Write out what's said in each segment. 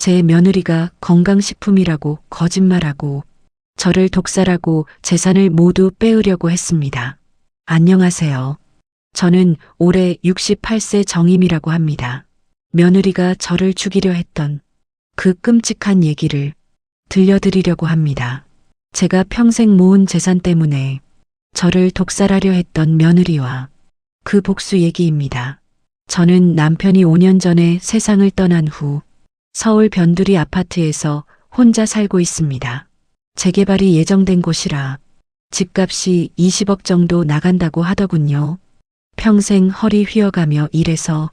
제 며느리가 건강식품이라고 거짓말하고 저를 독살하고 재산을 모두 빼으려고 했습니다. 안녕하세요. 저는 올해 68세 정임이라고 합니다. 며느리가 저를 죽이려 했던 그 끔찍한 얘기를 들려드리려고 합니다. 제가 평생 모은 재산 때문에 저를 독살하려 했던 며느리와 그 복수 얘기입니다. 저는 남편이 5년 전에 세상을 떠난 후 서울 변두리 아파트에서 혼자 살고 있습니다. 재개발이 예정된 곳이라 집값이 20억 정도 나간다고 하더군요. 평생 허리 휘어가며 일해서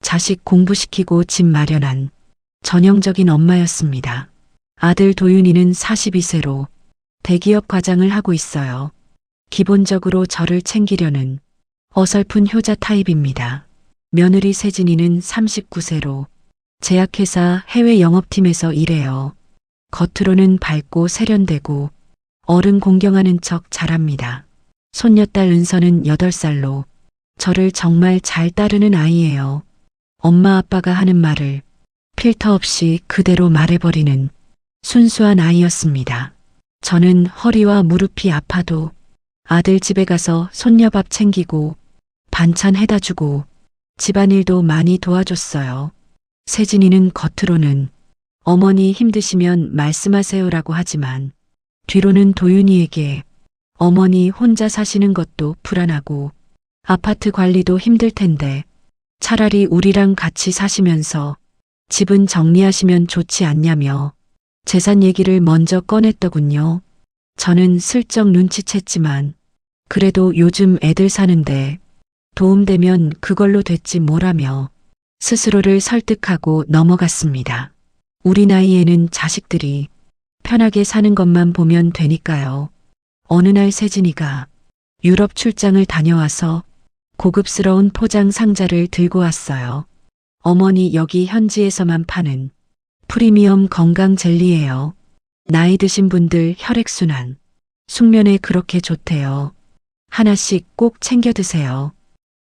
자식 공부시키고 집 마련한 전형적인 엄마였습니다. 아들 도윤이는 42세로 대기업 과장을 하고 있어요. 기본적으로 저를 챙기려는 어설픈 효자 타입입니다. 며느리 세진이는 39세로 제약회사 해외 영업팀에서 일해요. 겉으로는 밝고 세련되고 어른 공경하는 척 잘합니다. 손녀딸 은서는 8살로 저를 정말 잘 따르는 아이예요. 엄마 아빠가 하는 말을 필터 없이 그대로 말해버리는 순수한 아이였습니다. 저는 허리와 무릎이 아파도 아들 집에 가서 손녀 밥 챙기고 반찬 해다 주고 집안일도 많이 도와줬어요. 세진이는 겉으로는 어머니 힘드시면 말씀하세요라고 하지만 뒤로는 도윤이에게 어머니 혼자 사시는 것도 불안하고 아파트 관리도 힘들 텐데 차라리 우리랑 같이 사시면서 집은 정리하시면 좋지 않냐며 재산 얘기를 먼저 꺼냈더군요. 저는 슬쩍 눈치챘지만 그래도 요즘 애들 사는데 도움되면 그걸로 됐지 뭐라며 스스로를 설득하고 넘어갔습니다. 우리 나이에는 자식들이 편하게 사는 것만 보면 되니까요. 어느 날 세진이가 유럽 출장을 다녀와서 고급스러운 포장 상자를 들고 왔어요. 어머니 여기 현지에서만 파는 프리미엄 건강 젤리예요. 나이 드신 분들 혈액순환, 숙면에 그렇게 좋대요. 하나씩 꼭 챙겨 드세요.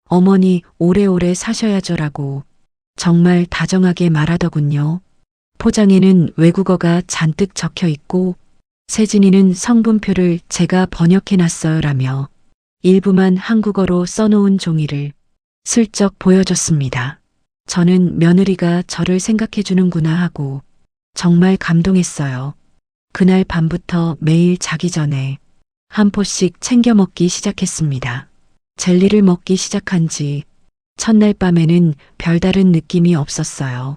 어머니 오래오래 사셔야죠라고 정말 다정하게 말하더군요. 포장에는 외국어가 잔뜩 적혀 있고 세진이는 성분표를 제가 번역해놨어요라며 일부만 한국어로 써놓은 종이를 슬쩍 보여줬습니다. 저는 며느리가 저를 생각해주는구나 하고 정말 감동했어요. 그날 밤부터 매일 자기 전에 한 포씩 챙겨 먹기 시작했습니다. 젤리를 먹기 시작한 지 첫날 밤에는 별다른 느낌이 없었어요.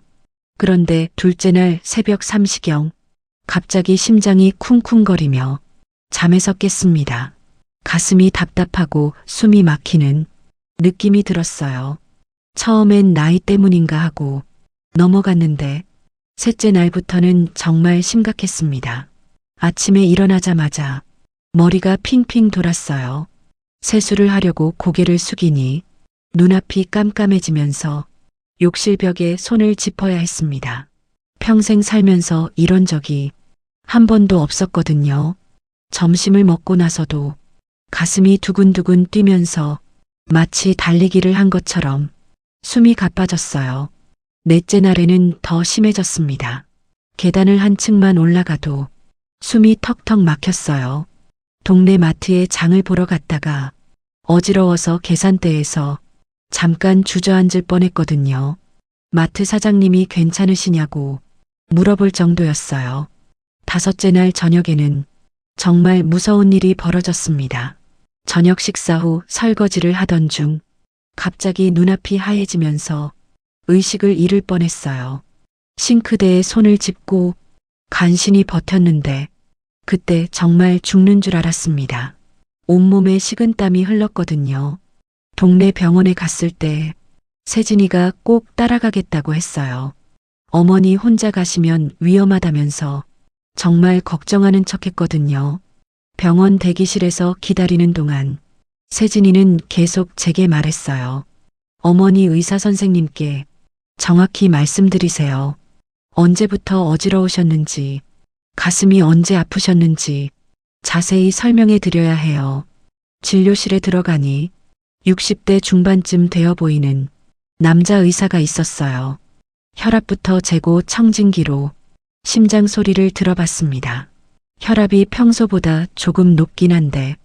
그런데 둘째 날 새벽 3시경 갑자기 심장이 쿵쿵거리며 잠에서 깼습니다. 가슴이 답답하고 숨이 막히는 느낌이 들었어요. 처음엔 나이 때문인가 하고 넘어갔는데 셋째 날부터는 정말 심각했습니다. 아침에 일어나자마자 머리가 핑핑 돌았어요. 세수를 하려고 고개를 숙이니 눈앞이 깜깜해지면서 욕실 벽에 손을 짚어야 했습니다. 평생 살면서 이런 적이 한 번도 없었거든요. 점심을 먹고 나서도 가슴이 두근두근 뛰면서 마치 달리기를 한 것처럼 숨이 가빠졌어요. 넷째 날에는 더 심해졌습니다. 계단을 한 층만 올라가도 숨이 턱턱 막혔어요. 동네 마트에 장을 보러 갔다가 어지러워서 계산대에서 잠깐 주저앉을 뻔했거든요. 마트 사장님이 괜찮으시냐고 물어볼 정도였어요. 다섯째 날 저녁에는 정말 무서운 일이 벌어졌습니다. 저녁 식사 후 설거지를 하던 중 갑자기 눈앞이 하얘지면서 의식을 잃을 뻔했어요. 싱크대에 손을 짚고 간신히 버텼는데 그때 정말 죽는 줄 알았습니다. 온몸에 식은땀이 흘렀거든요. 동네 병원에 갔을 때 세진이가 꼭 따라가겠다고 했어요. 어머니 혼자 가시면 위험하다면서 정말 걱정하는 척했거든요. 병원 대기실에서 기다리는 동안 세진이는 계속 제게 말했어요. 어머니 의사 선생님께 정확히 말씀드리세요. 언제부터 어지러우셨는지, 가슴이 언제 아프셨는지 자세히 설명해 드려야 해요. 진료실에 들어가니 60대 중반쯤 되어 보이는 남자 의사가 있었어요. 혈압부터 재고 청진기로 심장 소리를 들어봤습니다. 혈압이 평소보다 조금 높긴 한데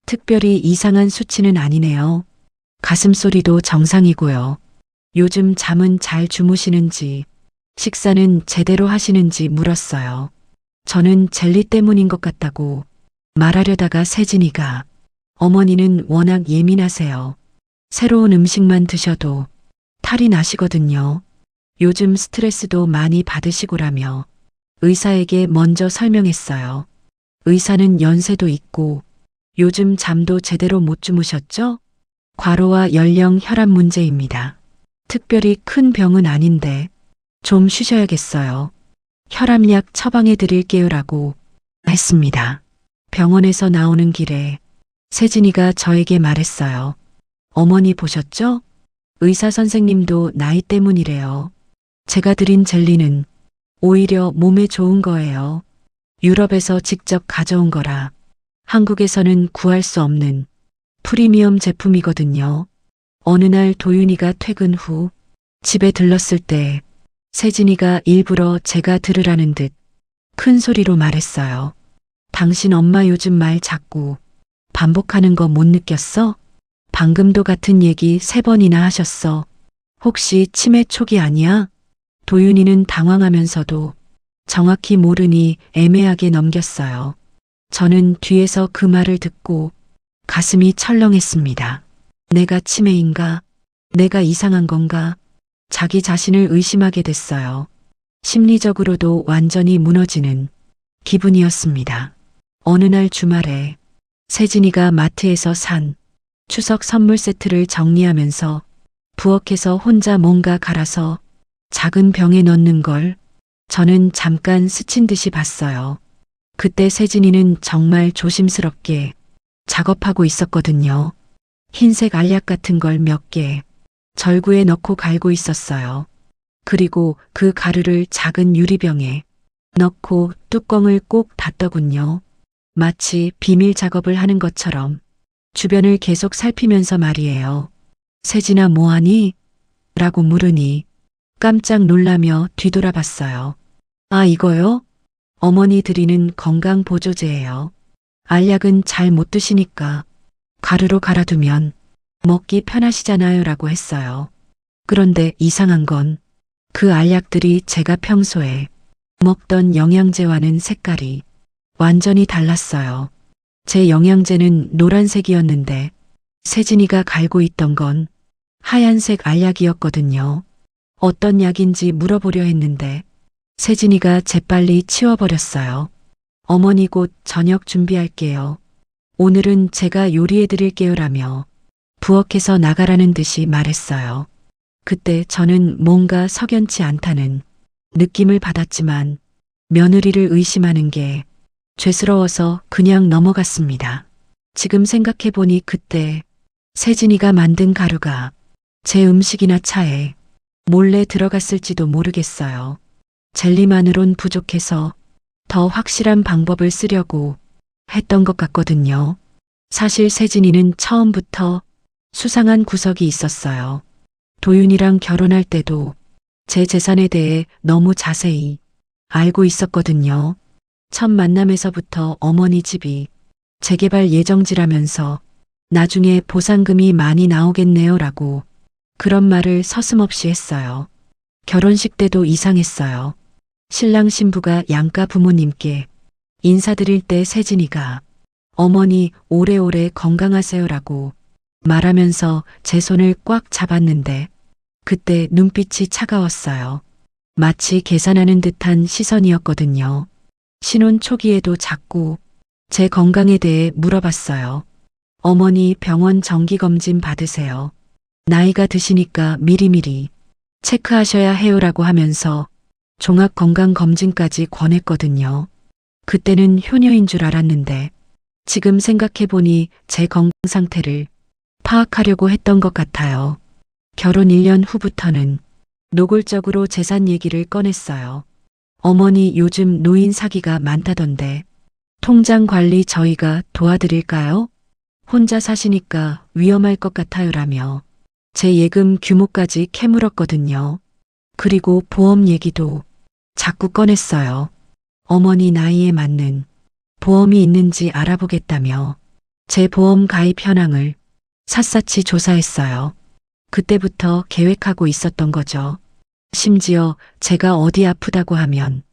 특별히 이상한 수치는 아니네요. 가슴 소리도 정상이고요. 요즘 잠은 잘 주무시는지, 식사는 제대로 하시는지 물었어요. 저는 젤리 때문인 것 같다고 말하려다가 세진이가 어머니는 워낙 예민하세요. 새로운 음식만 드셔도 탈이 나시거든요. 요즘 스트레스도 많이 받으시고라며 의사에게 먼저 설명했어요. 의사는 연세도 있고 요즘 잠도 제대로 못 주무셨죠? 과로와 연령 혈압 문제입니다. 특별히 큰 병은 아닌데 좀 쉬셔야겠어요. 혈압약 처방해 드릴게요라고 했습니다. 병원에서 나오는 길에 세진이가 저에게 말했어요. 어머니 보셨죠? 의사 선생님도 나이 때문이래요. 제가 드린 젤리는 오히려 몸에 좋은 거예요. 유럽에서 직접 가져온 거라 한국에서는 구할 수 없는 프리미엄 제품이거든요. 어느 날 도윤이가 퇴근 후 집에 들렀을 때 세진이가 일부러 제가 들으라는 듯 큰 소리로 말했어요. 당신 엄마 요즘 말 자꾸 반복하는 거 못 느꼈어? 방금도 같은 얘기 3번이나 하셨어. 혹시 치매 초기 아니야? 도윤이는 당황하면서도 정확히 모르니 애매하게 넘겼어요. 저는 뒤에서 그 말을 듣고 가슴이 철렁했습니다. 내가 치매인가? 내가 이상한 건가? 자기 자신을 의심하게 됐어요. 심리적으로도 완전히 무너지는 기분이었습니다. 어느 날 주말에 세진이가 마트에서 산 추석 선물 세트를 정리하면서 부엌에서 혼자 뭔가 갈아서 작은 병에 넣는 걸 저는 잠깐 스친 듯이 봤어요. 그때 세진이는 정말 조심스럽게 작업하고 있었거든요. 흰색 알약 같은 걸 몇 개 절구에 넣고 갈고 있었어요. 그리고 그 가루를 작은 유리병에 넣고 뚜껑을 꼭 닫더군요. 마치 비밀 작업을 하는 것처럼 주변을 계속 살피면서 말이에요. 세진아 뭐하니? 라고 물으니 깜짝 놀라며 뒤돌아봤어요. 아, 이거요? 어머니 드리는 건강보조제예요. 알약은 잘 못 드시니까 가루로 갈아두면 먹기 편하시잖아요 라고 했어요. 그런데 이상한 건 그 알약들이 제가 평소에 먹던 영양제와는 색깔이 완전히 달랐어요. 제 영양제는 노란색이었는데 세진이가 갈고 있던 건 하얀색 알약이었거든요. 어떤 약인지 물어보려 했는데 세진이가 재빨리 치워버렸어요. 어머니 곧 저녁 준비할게요. 오늘은 제가 요리해 드릴게요라며 부엌에서 나가라는 듯이 말했어요. 그때 저는 뭔가 석연치 않다는 느낌을 받았지만 며느리를 의심하는 게 죄스러워서 그냥 넘어갔습니다. 지금 생각해보니 그때 세진이가 만든 가루가 제 음식이나 차에 몰래 들어갔을지도 모르겠어요. 젤리만으론 부족해서 더 확실한 방법을 쓰려고 했던 것 같거든요. 사실 세진이는 처음부터 수상한 구석이 있었어요. 도윤이랑 결혼할 때도 제 재산에 대해 너무 자세히 알고 있었거든요. 첫 만남에서부터 어머니 집이 재개발 예정지라면서 나중에 보상금이 많이 나오겠네요 라고 그런 말을 서슴없이 했어요. 결혼식 때도 이상했어요. 신랑 신부가 양가 부모님께 인사드릴 때 세진이가 어머니 오래오래 건강하세요라고 말하면서 제 손을 꽉 잡았는데 그때 눈빛이 차가웠어요. 마치 계산하는 듯한 시선이었거든요. 신혼 초기에도 자꾸 제 건강에 대해 물어봤어요. 어머니 병원 정기검진 받으세요. 나이가 드시니까 미리미리 체크하셔야 해요라고 하면서 종합건강검진까지 권했거든요. 그때는 효녀인 줄 알았는데 지금 생각해보니 제 건강 상태를 파악하려고 했던 것 같아요. 결혼 1년 후부터는 노골적으로 재산 얘기를 꺼냈어요. 어머니 요즘 노인 사기가 많다던데 통장 관리 저희가 도와드릴까요? 혼자 사시니까 위험할 것 같아요라며 제 예금 규모까지 캐물었거든요. 그리고 보험 얘기도 자꾸 꺼냈어요. 어머니 나이에 맞는 보험이 있는지 알아보겠다며 제 보험 가입 현황을 샅샅이 조사했어요. 그때부터 계획하고 있었던 거죠. 심지어 제가 어디 아프다고 하면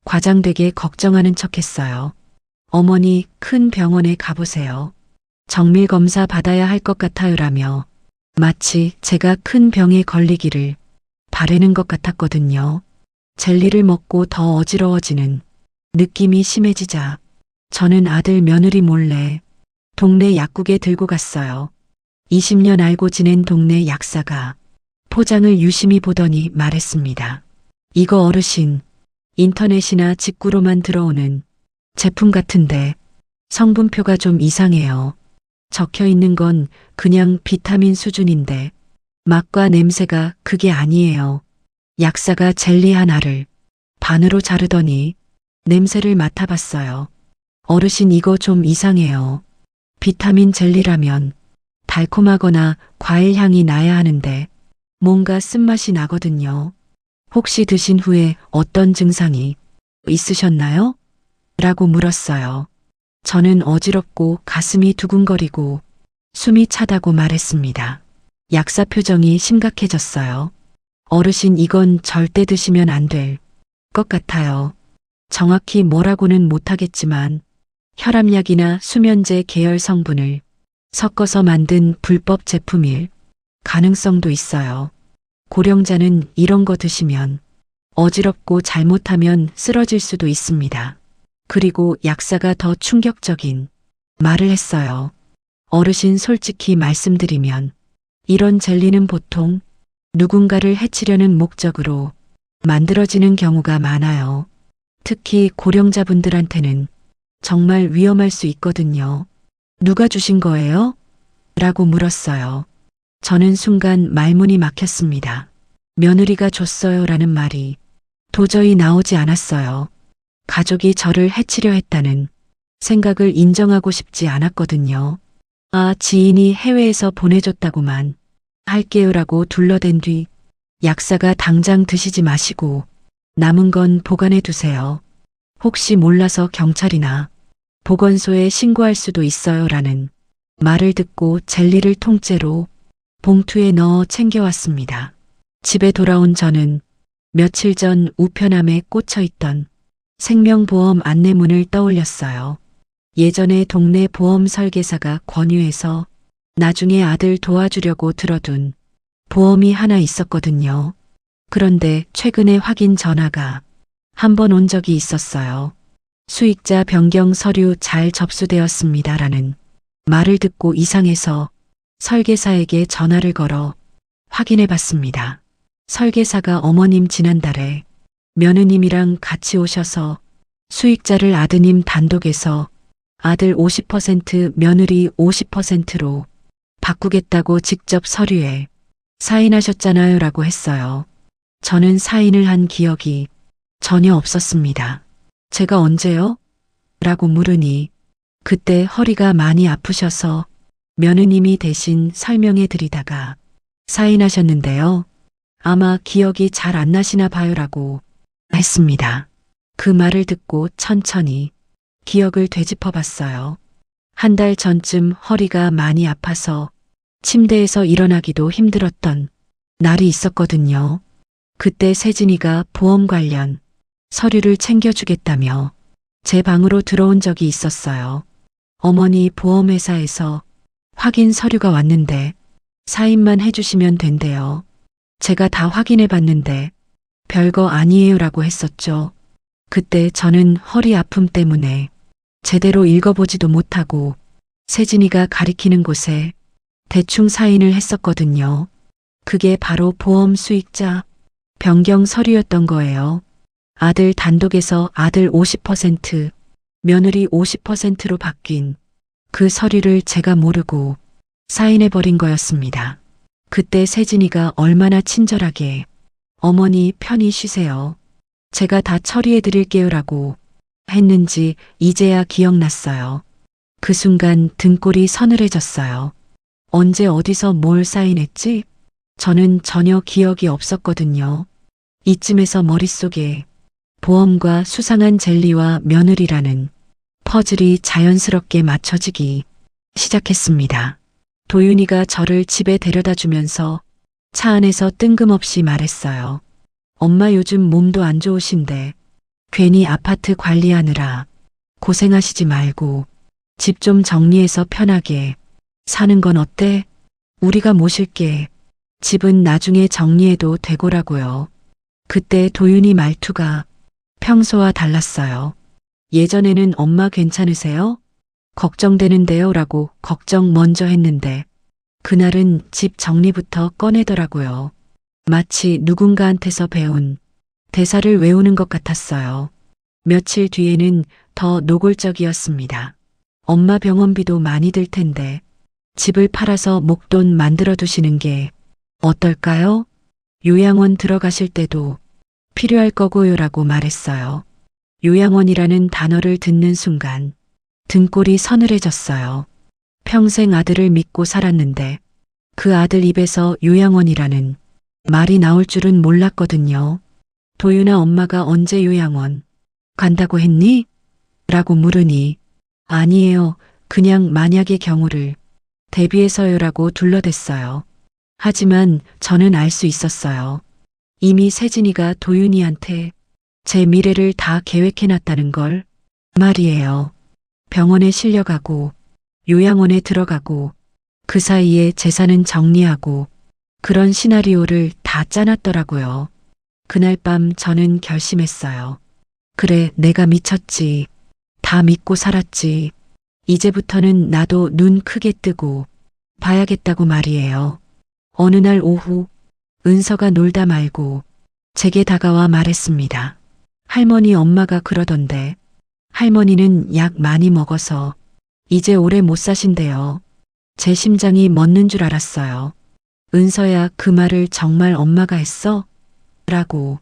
과장되게 걱정하는 척 했어요. 어머니 큰 병원에 가보세요. 정밀 검사 받아야 할 것 같아요라며 마치 제가 큰 병에 걸리기를 바라는 것 같았거든요. 젤리를 먹고 더 어지러워지는 느낌이 심해지자 저는 아들 며느리 몰래 동네 약국에 들고 갔어요. 20년 알고 지낸 동네 약사가 포장을 유심히 보더니 말했습니다. 이거 어르신, 인터넷이나 직구로만 들어오는 제품 같은데 성분표가 좀 이상해요. 적혀 있는 건 그냥 비타민 수준인데 맛과 냄새가 그게 아니에요. 약사가 젤리 하나를 반으로 자르더니 냄새를 맡아봤어요. 어르신 이거 좀 이상해요. 비타민 젤리라면 달콤하거나 과일 향이 나야 하는데 뭔가 쓴맛이 나거든요. 혹시 드신 후에 어떤 증상이 있으셨나요? 라고 물었어요. 저는 어지럽고 가슴이 두근거리고 숨이 차다고 말했습니다. 약사 표정이 심각해졌어요. 어르신 이건 절대 드시면 안 될 것 같아요. 정확히 뭐라고는 못하겠지만 혈압약이나 수면제 계열 성분을 섞어서 만든 불법 제품일 가능성도 있어요. 고령자는 이런 거 드시면 어지럽고 잘못하면 쓰러질 수도 있습니다. 그리고 약사가 더 충격적인 말을 했어요. 어르신 솔직히 말씀드리면 이런 젤리는 보통 누군가를 해치려는 목적으로 만들어지는 경우가 많아요. 특히 고령자분들한테는 정말 위험할 수 있거든요. 누가 주신 거예요? 라고 물었어요. 저는 순간 말문이 막혔습니다. 며느리가 줬어요 라는 말이 도저히 나오지 않았어요. 가족이 저를 해치려 했다는 생각을 인정하고 싶지 않았거든요. 아, 지인이 해외에서 보내줬다고만 할게요라고 둘러댄 뒤 약사가 당장 드시지 마시고 남은 건 보관해 두세요. 혹시 몰라서 경찰이나 보건소에 신고할 수도 있어요 라는 말을 듣고 젤리를 통째로 봉투에 넣어 챙겨왔습니다. 집에 돌아온 저는 며칠 전 우편함에 꽂혀 있던 생명보험 안내문을 떠올렸어요. 예전에 동네 보험 설계사가 권유해서 나중에 아들 도와주려고 들어둔 보험이 하나 있었거든요. 그런데 최근에 확인 전화가 한 번 온 적이 있었어요. 수익자 변경 서류 잘 접수되었습니다라는 말을 듣고 이상해서 설계사에게 전화를 걸어 확인해 봤습니다. 설계사가 어머님 지난달에 며느님이랑 같이 오셔서 수익자를 아드님 단독에서 아들 50% 며느리 50%로 바꾸겠다고 직접 서류에 사인하셨잖아요 라고 했어요. 저는 사인을 한 기억이 전혀 없었습니다. 제가 언제요? 라고 물으니 그때 허리가 많이 아프셔서 며느님이 대신 설명해 드리다가 사인하셨는데요. 아마 기억이 잘 안 나시나 봐요라고 했습니다. 그 말을 듣고 천천히 기억을 되짚어 봤어요. 한 달 전쯤 허리가 많이 아파서 침대에서 일어나기도 힘들었던 날이 있었거든요. 그때 세진이가 보험 관련 서류를 챙겨주겠다며 제 방으로 들어온 적이 있었어요. 어머니 보험회사에서 확인 서류가 왔는데 사인만 해주시면 된대요. 제가 다 확인해 봤는데 별거 아니에요 라고 했었죠. 그때 저는 허리 아픔 때문에 제대로 읽어보지도 못하고 세진이가 가리키는 곳에 대충 사인을 했었거든요. 그게 바로 보험 수익자 변경 서류였던 거예요. 아들 단독에서 아들 50%, 며느리 50%로 바뀐 그 서류를 제가 모르고 사인해버린 거였습니다. 그때 세진이가 얼마나 친절하게 어머니 편히 쉬세요. 제가 다 처리해 드릴게요 라고 했는지 이제야 기억났어요. 그 순간 등골이 서늘해졌어요. 언제 어디서 뭘 사인했지? 저는 전혀 기억이 없었거든요. 이쯤에서 머릿속에 보험과 수상한 젤리와 며느리라는 퍼즐이 자연스럽게 맞춰지기 시작했습니다. 도윤이가 저를 집에 데려다 주면서 차 안에서 뜬금없이 말했어요. 엄마 요즘 몸도 안 좋으신데 괜히 아파트 관리하느라 고생하시지 말고 집 좀 정리해서 편하게 사는 건 어때? 우리가 모실게. 집은 나중에 정리해도 되고라고요. 그때 도윤이 말투가 평소와 달랐어요. 예전에는 엄마 괜찮으세요? 걱정되는데요 라고 걱정 먼저 했는데 그날은 집 정리부터 꺼내더라고요. 마치 누군가한테서 배운 대사를 외우는 것 같았어요. 며칠 뒤에는 더 노골적이었습니다. 엄마 병원비도 많이 들 텐데 집을 팔아서 목돈 만들어 두시는 게 어떨까요? 요양원 들어가실 때도 필요할 거고요라고 말했어요. 요양원이라는 단어를 듣는 순간 등골이 서늘해졌어요. 평생 아들을 믿고 살았는데 그 아들 입에서 요양원이라는 말이 나올 줄은 몰랐거든요. 도윤아 엄마가 언제 요양원 간다고 했니? 라고 물으니 아니에요. 그냥 만약의 경우를 대비해서요라고 둘러댔어요. 하지만 저는 알 수 있었어요. 이미 세진이가 도윤이한테 제 미래를 다 계획해놨다는 걸 말이에요. 병원에 실려가고 요양원에 들어가고 그 사이에 재산은 정리하고 그런 시나리오를 다 짜놨더라고요. 그날 밤 저는 결심했어요. 그래, 내가 미쳤지. 다 믿고 살았지. 이제부터는 나도 눈 크게 뜨고 봐야겠다고 말이에요. 어느 날 오후 은서가 놀다 말고 제게 다가와 말했습니다. 할머니 엄마가 그러던데 할머니는 약 많이 먹어서 이제 오래 못 사신대요. 제 심장이 멎는 줄 알았어요. 은서야, 그 말을 정말 엄마가 했어? 라고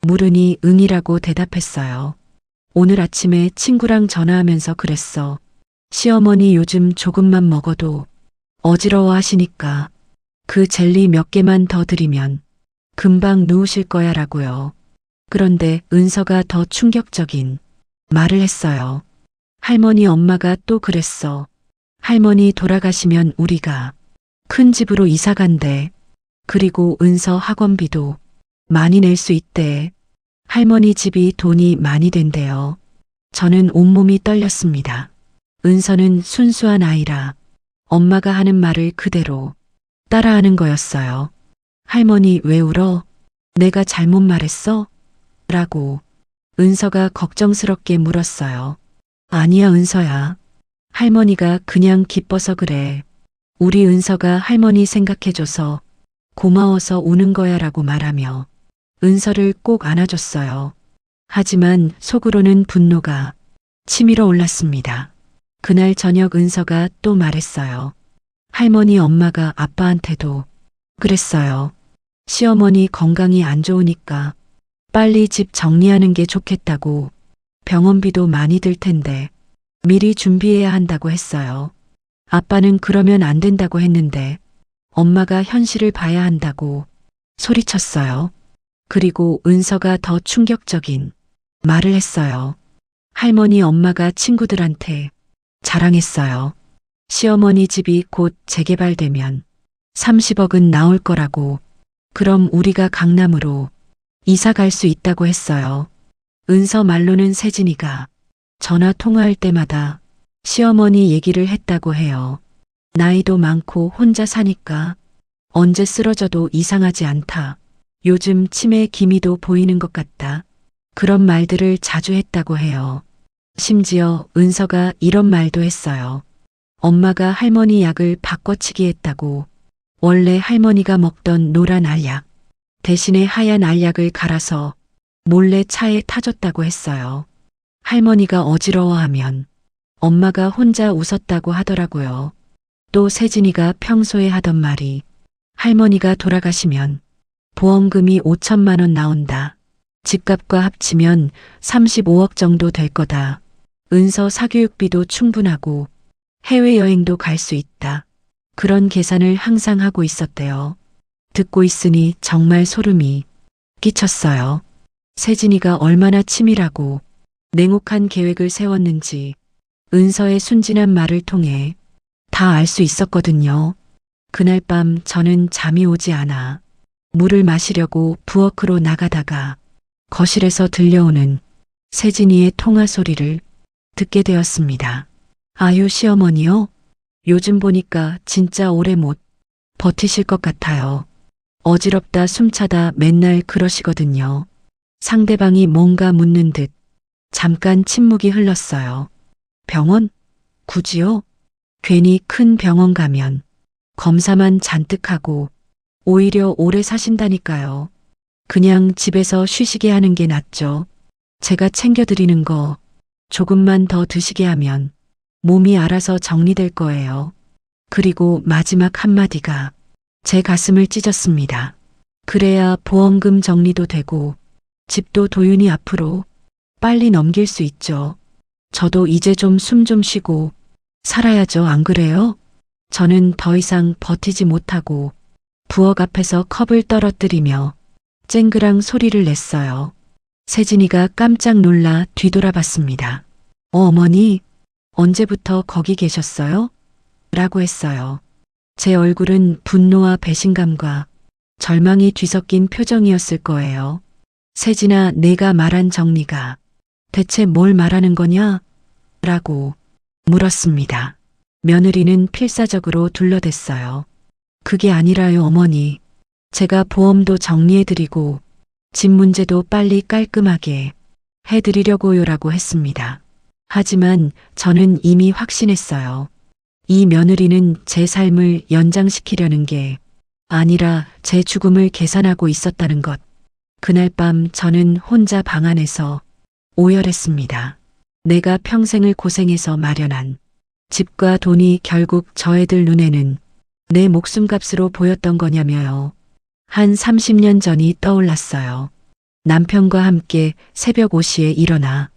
물으니 응이라고 대답했어요. 오늘 아침에 친구랑 전화하면서 그랬어. 시어머니 요즘 조금만 먹어도 어지러워 하시니까 그 젤리 몇 개만 더 드리면 금방 누우실 거야 라고요. 그런데 은서가 더 충격적인 말을 했어요. 할머니 엄마가 또 그랬어. 할머니 돌아가시면 우리가 큰 집으로 이사 간대. 그리고 은서 학원비도 많이 낼 수 있대. 할머니 집이 돈이 많이 된대요. 저는 온몸이 떨렸습니다. 은서는 순수한 아이라 엄마가 하는 말을 그대로 따라하는 거였어요. 할머니 왜 울어? 내가 잘못 말했어? 라고 은서가 걱정스럽게 물었어요. 아니야 은서야. 할머니가 그냥 기뻐서 그래. 우리 은서가 할머니 생각해줘서 고마워서 우는 거야 라고 말하며 은서를 꼭 안아줬어요. 하지만 속으로는 분노가 치밀어 올랐습니다. 그날 저녁 은서가 또 말했어요. 할머니 엄마가 아빠한테도 그랬어요. 시어머니 건강이 안 좋으니까 빨리 집 정리하는 게 좋겠다고. 병원비도 많이 들 텐데 미리 준비해야 한다고 했어요. 아빠는 그러면 안 된다고 했는데 엄마가 현실을 봐야 한다고 소리쳤어요. 그리고 은서가 더 충격적인 말을 했어요. 할머니 엄마가 친구들한테 자랑했어요. 시어머니 집이 곧 재개발되면 30억은 나올 거라고. 그럼 우리가 강남으로 이사 갈 수 있다고 했어요. 은서 말로는 세진이가 전화 통화할 때마다 시어머니 얘기를 했다고 해요. 나이도 많고 혼자 사니까 언제 쓰러져도 이상하지 않다. 요즘 치매 기미도 보이는 것 같다. 그런 말들을 자주 했다고 해요. 심지어 은서가 이런 말도 했어요. 엄마가 할머니 약을 바꿔치기 했다고. 원래 할머니가 먹던 노란 알약 대신에 하얀 알약을 갈아서 몰래 차에 타줬다고 했어요. 할머니가 어지러워하면 엄마가 혼자 웃었다고 하더라고요. 또 세진이가 평소에 하던 말이 할머니가 돌아가시면 보험금이 5천만 원 나온다. 집값과 합치면 35억 정도 될 거다. 은서 사교육비도 충분하고 해외여행도 갈 수 있다. 그런 계산을 항상 하고 있었대요. 듣고 있으니 정말 소름이 끼쳤어요. 세진이가 얼마나 치밀하고 냉혹한 계획을 세웠는지 은서의 순진한 말을 통해 다 알 수 있었거든요. 그날 밤 저는 잠이 오지 않아 물을 마시려고 부엌으로 나가다가 거실에서 들려오는 세진이의 통화 소리를 듣게 되었습니다. 아유, 시어머니요? 요즘 보니까 진짜 오래 못 버티실 것 같아요. 어지럽다 숨차다 맨날 그러시거든요. 상대방이 뭔가 묻는 듯 잠깐 침묵이 흘렀어요. 병원? 굳이요? 괜히 큰 병원 가면 검사만 잔뜩 하고 오히려 오래 사신다니까요. 그냥 집에서 쉬시게 하는 게 낫죠. 제가 챙겨드리는 거 조금만 더 드시게 하면 몸이 알아서 정리될 거예요. 그리고 마지막 한마디가 제 가슴을 찢었습니다. 그래야 보험금 정리도 되고 집도 도윤이 앞으로 빨리 넘길 수 있죠. 저도 이제 좀 숨 좀 쉬고 살아야죠, 안 그래요? 저는 더 이상 버티지 못하고 부엌 앞에서 컵을 떨어뜨리며 쨍그랑 소리를 냈어요. 세진이가 깜짝 놀라 뒤돌아봤습니다. 어머니, 언제부터 거기 계셨어요? 라고 했어요. 제 얼굴은 분노와 배신감과 절망이 뒤섞인 표정이었을 거예요. 세진아, 내가 말한 정리가 대체 뭘 말하는 거냐? 라고 물었습니다. 며느리는 필사적으로 둘러댔어요. 그게 아니라요, 어머니. 제가 보험도 정리해드리고 집 문제도 빨리 깔끔하게 해드리려고요라고 했습니다. 하지만 저는 이미 확신했어요. 이 며느리는 제 삶을 연장시키려는 게 아니라 제 죽음을 계산하고 있었다는 것. 그날 밤 저는 혼자 방 안에서 오열했습니다. 내가 평생을 고생해서 마련한 집과 돈이 결국 저 애들 눈에는 내 목숨값으로 보였던 거냐며요. 한 30년 전이 떠올랐어요. 남편과 함께 새벽 5시에 일어나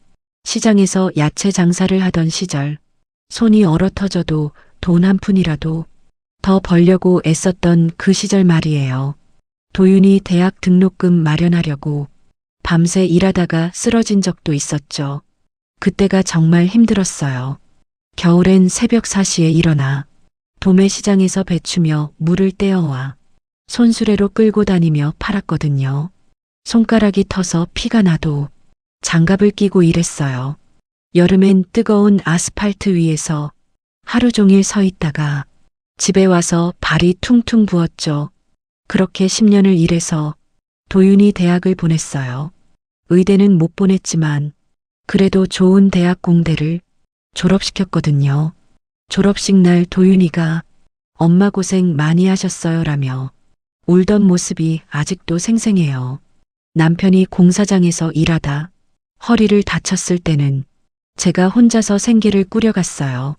시장에서 야채 장사를 하던 시절, 손이 얼어터져도 돈 한 푼이라도 더 벌려고 애썼던 그 시절 말이에요. 도윤이 대학 등록금 마련하려고 밤새 일하다가 쓰러진 적도 있었죠. 그때가 정말 힘들었어요. 겨울엔 새벽 4시에 일어나 도매시장에서 배추며 물을 떼어와 손수레로 끌고 다니며 팔았거든요. 손가락이 터서 피가 나도 장갑을 끼고 일했어요. 여름엔 뜨거운 아스팔트 위에서 하루 종일 서 있다가 집에 와서 발이 퉁퉁 부었죠. 그렇게 10년을 일해서 도윤이 대학을 보냈어요. 의대는 못 보냈지만 그래도 좋은 대학 공대를 졸업시켰거든요. 졸업식 날 도윤이가 엄마 고생 많이 하셨어요라며 울던 모습이 아직도 생생해요. 남편이 공사장에서 일하다 허리를 다쳤을 때는 제가 혼자서 생계를 꾸려갔어요.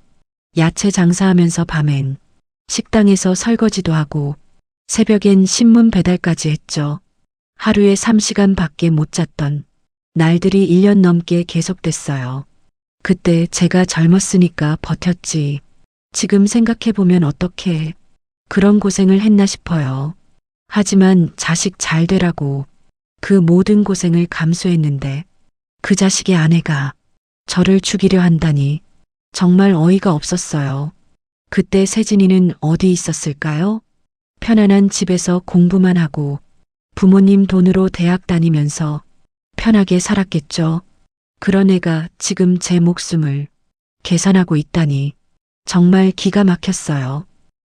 야채 장사하면서 밤엔 식당에서 설거지도 하고 새벽엔 신문 배달까지 했죠. 하루에 3시간 밖에 못 잤던 날들이 1년 넘게 계속됐어요. 그때 제가 젊었으니까 버텼지. 지금 생각해보면 어떻게 그런 고생을 했나 싶어요. 하지만 자식 잘 되라고 그 모든 고생을 감수했는데 그 자식의 아내가 저를 죽이려 한다니 정말 어이가 없었어요. 그때 세진이는 어디 있었을까요? 편안한 집에서 공부만 하고 부모님 돈으로 대학 다니면서 편하게 살았겠죠. 그런 애가 지금 제 목숨을 계산하고 있다니 정말 기가 막혔어요.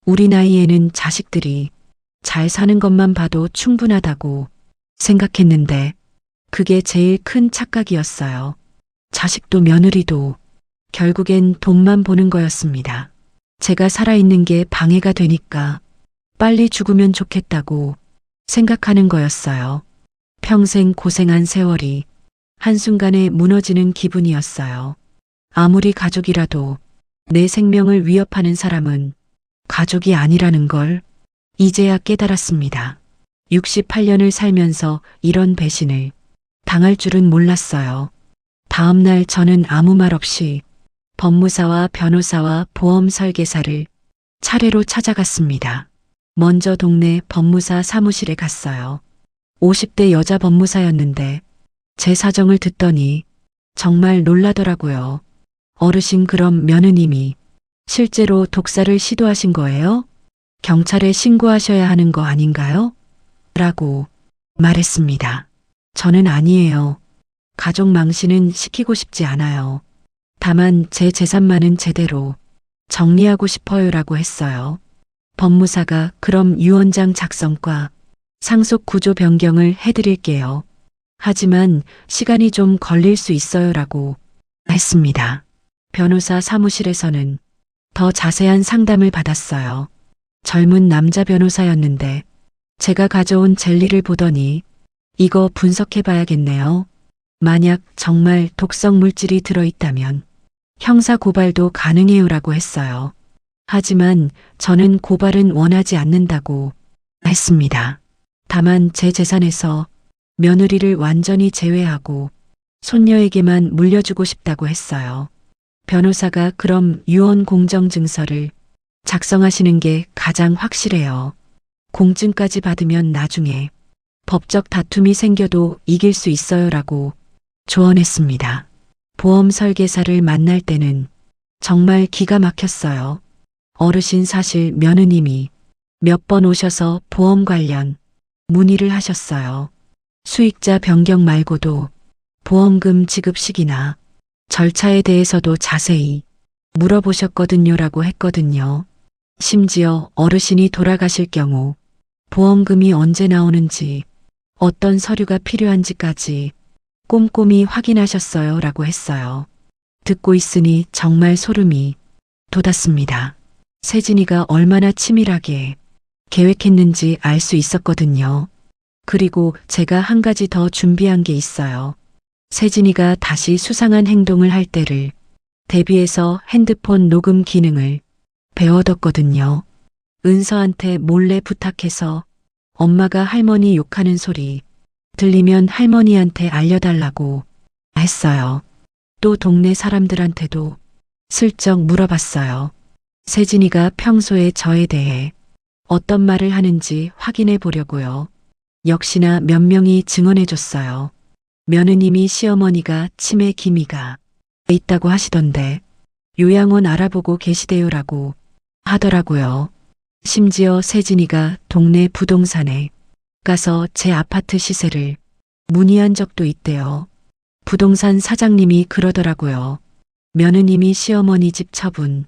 우리 나이에는 자식들이 잘 사는 것만 봐도 충분하다고 생각했는데 그게 제일 큰 착각이었어요. 자식도 며느리도 결국엔 돈만 보는 거였습니다. 제가 살아있는 게 방해가 되니까 빨리 죽으면 좋겠다고 생각하는 거였어요. 평생 고생한 세월이 한순간에 무너지는 기분이었어요. 아무리 가족이라도 내 생명을 위협하는 사람은 가족이 아니라는 걸 이제야 깨달았습니다. 68년을 살면서 이런 배신을 당할 줄은 몰랐어요. 다음 날 저는 아무 말 없이 법무사와 변호사와 보험 설계사를 차례로 찾아갔습니다. 먼저 동네 법무사 사무실에 갔어요. 50대 여자 법무사였는데 제 사정을 듣더니 정말 놀라더라고요. 어르신, 그럼 며느님이 실제로 독살을 시도하신 거예요? 경찰에 신고하셔야 하는 거 아닌가요? 라고 말했습니다. 저는 아니에요. 가족 망신은 시키고 싶지 않아요. 다만 제 재산만은 제대로 정리하고 싶어요라고 했어요. 법무사가 그럼 유언장 작성과 상속 구조 변경을 해드릴게요. 하지만 시간이 좀 걸릴 수 있어요라고 했습니다. 변호사 사무실에서는 더 자세한 상담을 받았어요. 젊은 남자 변호사였는데 제가 가져온 젤리를 보더니 이거 분석해 봐야겠네요. 만약 정말 독성 물질이 들어있다면 형사 고발도 가능해요라고 했어요. 하지만 저는 고발은 원하지 않는다고 했습니다. 다만 제 재산에서 며느리를 완전히 제외하고 손녀에게만 물려주고 싶다고 했어요. 변호사가 그럼 유언 공정증서를 작성하시는 게 가장 확실해요. 공증까지 받으면 나중에 법적 다툼이 생겨도 이길 수 있어요라고 조언했습니다. 보험 설계사를 만날 때는 정말 기가 막혔어요. 어르신, 사실 며느님이 몇 번 오셔서 보험 관련 문의를 하셨어요. 수익자 변경 말고도 보험금 지급 시기나 절차에 대해서도 자세히 물어보셨거든요라고 했거든요. 심지어 어르신이 돌아가실 경우 보험금이 언제 나오는지, 어떤 서류가 필요한지까지 꼼꼼히 확인하셨어요 라고 했어요. 듣고 있으니 정말 소름이 돋았습니다. 세진이가 얼마나 치밀하게 계획했는지 알 수 있었거든요. 그리고 제가 한 가지 더 준비한 게 있어요. 세진이가 다시 수상한 행동을 할 때를 대비해서 핸드폰 녹음 기능을 배워뒀거든요. 은서한테 몰래 부탁해서 엄마가 할머니 욕하는 소리 들리면 할머니한테 알려달라고 했어요. 또 동네 사람들한테도 슬쩍 물어봤어요. 세진이가 평소에 저에 대해 어떤 말을 하는지 확인해 보려고요. 역시나 몇 명이 증언해줬어요. 며느님이 시어머니가 치매 기미가 있다고 하시던데 요양원 알아보고 계시대요라고 하더라고요. 심지어 세진이가 동네 부동산에 가서 제 아파트 시세를 문의한 적도 있대요. 부동산 사장님이 그러더라고요. 며느님이 시어머니 집 처분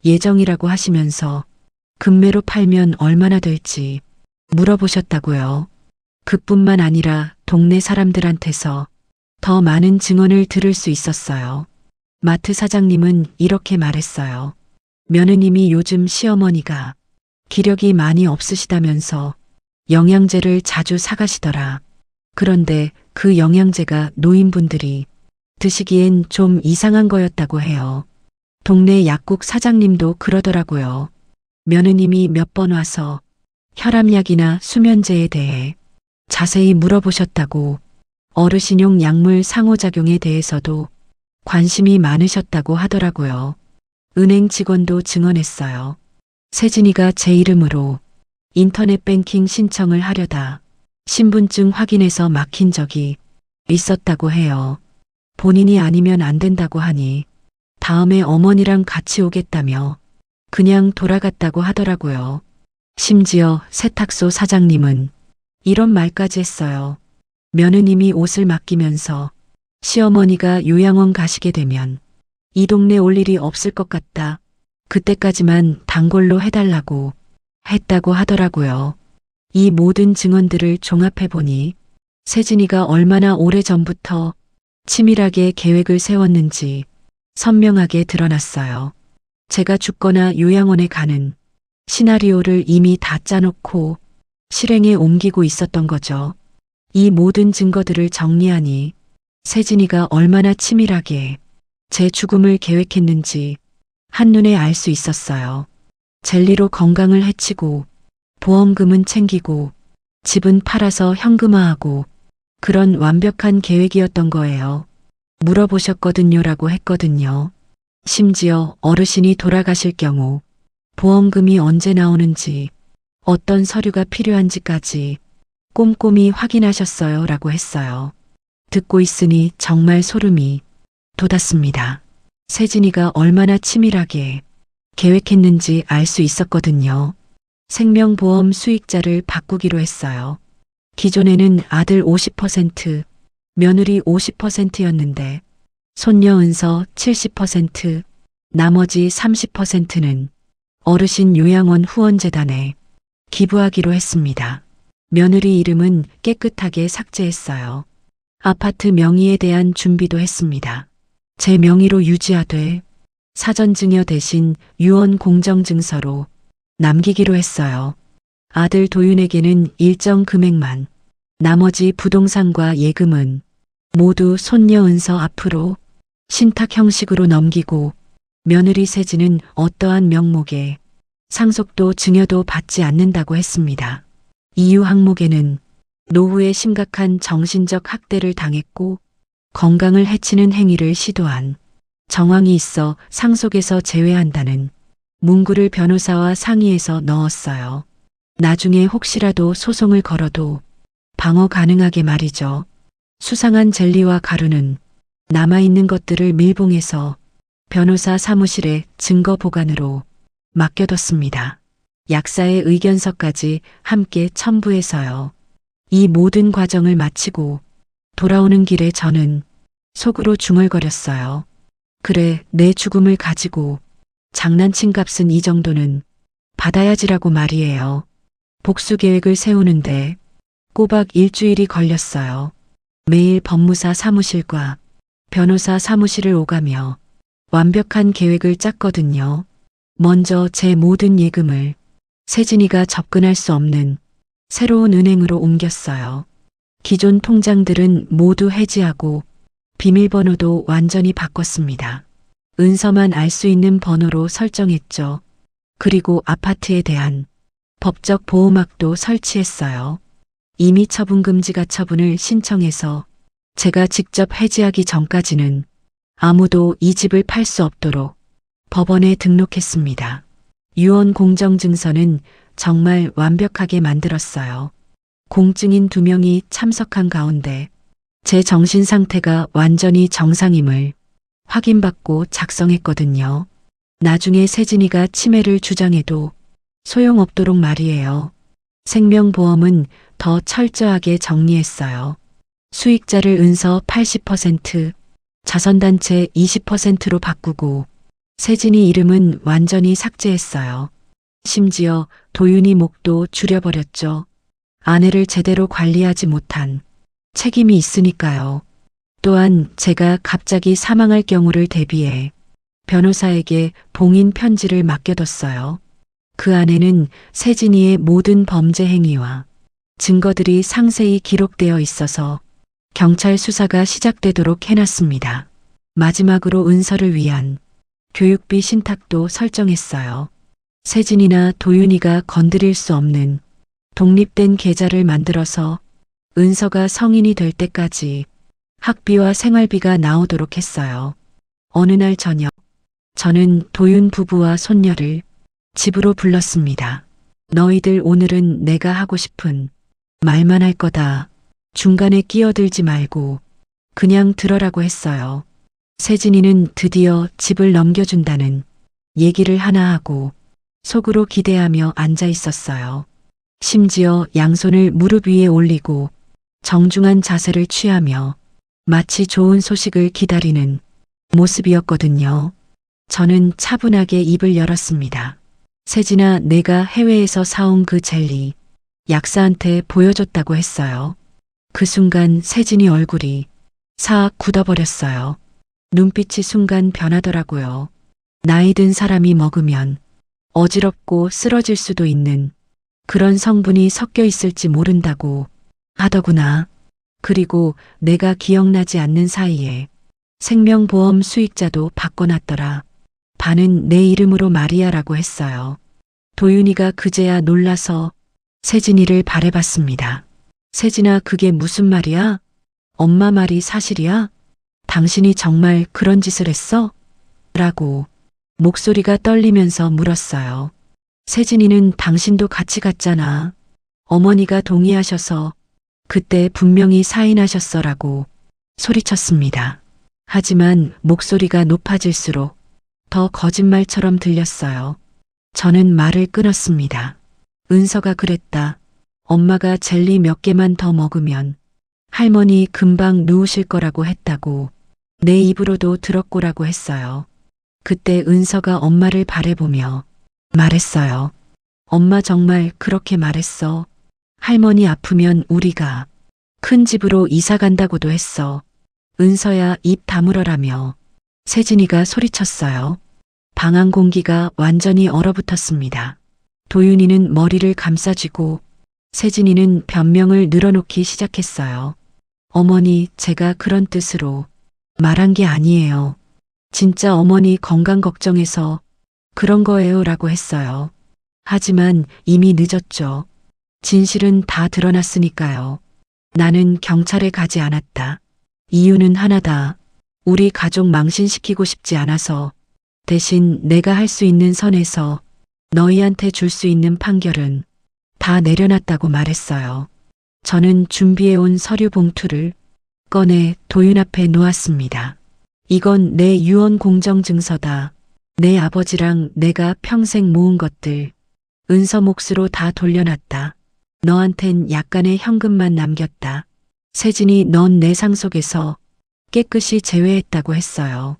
예정이라고 하시면서 금매로 팔면 얼마나 될지 물어보셨다고요. 그뿐만 아니라 동네 사람들한테서 더 많은 증언을 들을 수 있었어요. 마트 사장님은 이렇게 말했어요. 며느님이 요즘 시어머니가 기력이 많이 없으시다면서 영양제를 자주 사가시더라. 그런데 그 영양제가 노인분들이 드시기엔 좀 이상한 거였다고 해요. 동네 약국 사장님도 그러더라고요. 며느님이 몇 번 와서 혈압약이나 수면제에 대해 자세히 물어보셨다고, 어르신용 약물 상호작용에 대해서도 관심이 많으셨다고 하더라고요. 은행 직원도 증언했어요. 세진이가 제 이름으로 인터넷 뱅킹 신청을 하려다 신분증 확인해서 막힌 적이 있었다고 해요. 본인이 아니면 안 된다고 하니 다음에 어머니랑 같이 오겠다며 그냥 돌아갔다고 하더라고요. 심지어 세탁소 사장님은 이런 말까지 했어요. 며느님이 옷을 맡기면서 시어머니가 요양원 가시게 되면 이 동네 올 일이 없을 것 같다. 그때까지만 단골로 해달라고 했다고 하더라고요. 이 모든 증언들을 종합해보니 세진이가 얼마나 오래전부터 치밀하게 계획을 세웠는지 선명하게 드러났어요. 제가 죽거나 요양원에 가는 시나리오를 이미 다 짜놓고 실행에 옮기고 있었던 거죠. 이 모든 증거들을 정리하니 세진이가 얼마나 치밀하게 제 죽음을 계획했는지 한눈에 알 수 있었어요. 젤리로 건강을 해치고 보험금은 챙기고 집은 팔아서 현금화하고 그런 완벽한 계획이었던 거예요. 물어보셨거든요라고 했거든요. 심지어 어르신이 돌아가실 경우 보험금이 언제 나오는지, 어떤 서류가 필요한지까지 꼼꼼히 확인하셨어요? 라고 했어요. 듣고 있으니 정말 소름이 돋았습니다. 세진이가 얼마나 치밀하게 계획했는지 알 수 있었거든요. 생명보험 수익자를 바꾸기로 했어요. 기존에는 아들 50%, 며느리 50%였는데 손녀 은서 70%, 나머지 30%는 어르신 요양원 후원재단에 기부하기로 했습니다. 며느리 이름은 깨끗하게 삭제했어요. 아파트 명의에 대한 준비도 했습니다. 제 명의로 유지하되 사전증여 대신 유언 공정증서로 남기기로 했어요. 아들 도윤에게는 일정 금액만, 나머지 부동산과 예금은 모두 손녀 은서 앞으로 신탁 형식으로 넘기고 며느리 세진은 어떠한 명목에 상속도 증여도 받지 않는다고 했습니다. 이유 항목에는 노후에 심각한 정신적 학대를 당했고 건강을 해치는 행위를 시도한 정황이 있어 상속에서 제외한다는 문구를 변호사와 상의해서 넣었어요. 나중에 혹시라도 소송을 걸어도 방어 가능하게 말이죠. 수상한 젤리와 가루는 남아있는 것들을 밀봉해서 변호사 사무실에 증거 보관으로 맡겨뒀습니다. 약사의 의견서까지 함께 첨부해서요. 이 모든 과정을 마치고 돌아오는 길에 저는 속으로 중얼거렸어요. 그래, 내 죽음을 가지고 장난친 값은 이 정도는 받아야지라고 말이에요. 복수 계획을 세우는데 꼬박 일주일이 걸렸어요. 매일 법무사 사무실과 변호사 사무실을 오가며 완벽한 계획을 짰거든요. 먼저 제 모든 예금을 세진이가 접근할 수 없는 새로운 은행으로 옮겼어요. 기존 통장들은 모두 해지하고 비밀번호도 완전히 바꿨습니다. 은서만 알 수 있는 번호로 설정했죠. 그리고 아파트에 대한 법적 보호막도 설치했어요. 이미 처분금지 가처분을 신청해서 제가 직접 해지하기 전까지는 아무도 이 집을 팔 수 없도록 법원에 등록했습니다. 유언 공정증서는 정말 완벽하게 만들었어요. 공증인 2명이 참석한 가운데 제 정신 상태가 완전히 정상임을 확인받고 작성했거든요. 나중에 세진이가 치매를 주장해도 소용없도록 말이에요. 생명보험은 더 철저하게 정리했어요. 수익자를 은서 80%, 자선단체 20%로 바꾸고 세진이 이름은 완전히 삭제했어요. 심지어 도윤이 목도 줄여버렸죠. 아내를 제대로 관리하지 못한 책임이 있으니까요. 또한 제가 갑자기 사망할 경우를 대비해 변호사에게 봉인 편지를 맡겨뒀어요. 그 안에는 세진이의 모든 범죄 행위와 증거들이 상세히 기록되어 있어서 경찰 수사가 시작되도록 해놨습니다. 마지막으로 은서를 위한 교육비 신탁도 설정했어요. 세진이나 도윤이가 건드릴 수 없는 독립된 계좌를 만들어서 은서가 성인이 될 때까지 학비와 생활비가 나오도록 했어요. 어느 날 저녁, 저는 도윤 부부와 손녀를 집으로 불렀습니다. 너희들 오늘은 내가 하고 싶은 말만 할 거다. 중간에 끼어들지 말고 그냥 들어라고 했어요. 세진이는 드디어 집을 넘겨준다는 얘기를 하나 하고 속으로 기대하며 앉아 있었어요. 심지어 양손을 무릎 위에 올리고 정중한 자세를 취하며 마치 좋은 소식을 기다리는 모습이었거든요. 저는 차분하게 입을 열었습니다. 세진아, 내가 해외에서 사온 그 젤리 약사한테 보여줬다고 했어요. 그 순간 세진이 얼굴이 사악 굳어버렸어요. 눈빛이 순간 변하더라고요. 나이 든 사람이 먹으면 어지럽고 쓰러질 수도 있는 그런 성분이 섞여 있을지 모른다고 하더구나. 그리고 내가 기억나지 않는 사이에 생명보험 수익자도 바꿔놨더라. 반은 내 이름으로 마리아라고 했어요. 도윤이가 그제야 놀라서 세진이를 바라봤습니다. 세진아, 그게 무슨 말이야? 엄마 말이 사실이야? 당신이 정말 그런 짓을 했어? 라고 목소리가 떨리면서 물었어요. 세진이는 당신도 같이 갔잖아. 어머니가 동의하셔서 그때 분명히 사인하셨어라고 소리쳤습니다. 하지만 목소리가 높아질수록 더 거짓말처럼 들렸어요. 저는 말을 끊었습니다. 은서가 그랬다. 엄마가 젤리 몇 개만 더 먹으면 할머니 금방 누우실 거라고 했다고 내 입으로도 들었고라고 했어요. 그때 은서가 엄마를 바라보며 말했어요. 엄마 정말 그렇게 말했어. 할머니 아프면 우리가 큰 집으로 이사 간다고도 했어. 은서야 입 다물어라며 세진이가 소리쳤어요. 방 안 공기가 완전히 얼어붙었습니다. 도윤이는 머리를 감싸쥐고 세진이는 변명을 늘어놓기 시작했어요. 어머니, 제가 그런 뜻으로 말한 게 아니에요. 진짜 어머니 건강 걱정해서 그런 거예요 라고 했어요. 하지만 이미 늦었죠. 진실은 다 드러났으니까요. 나는 경찰에 가지 않았다. 이유는 하나다. 우리 가족 망신시키고 싶지 않아서 대신 내가 할 수 있는 선에서 너희한테 줄 수 있는 판결은 다 내려놨다고 말했어요. 저는 준비해온 서류 봉투를 꺼내 도윤 앞에 놓았습니다. 이건 내 유언 공정증서다. 내 아버지랑 내가 평생 모은 것들 은서 몫으로 다 돌려놨다. 너한텐 약간의 현금만 남겼다. 세진이 넌 내 상속에서 깨끗이 제외했다고 했어요.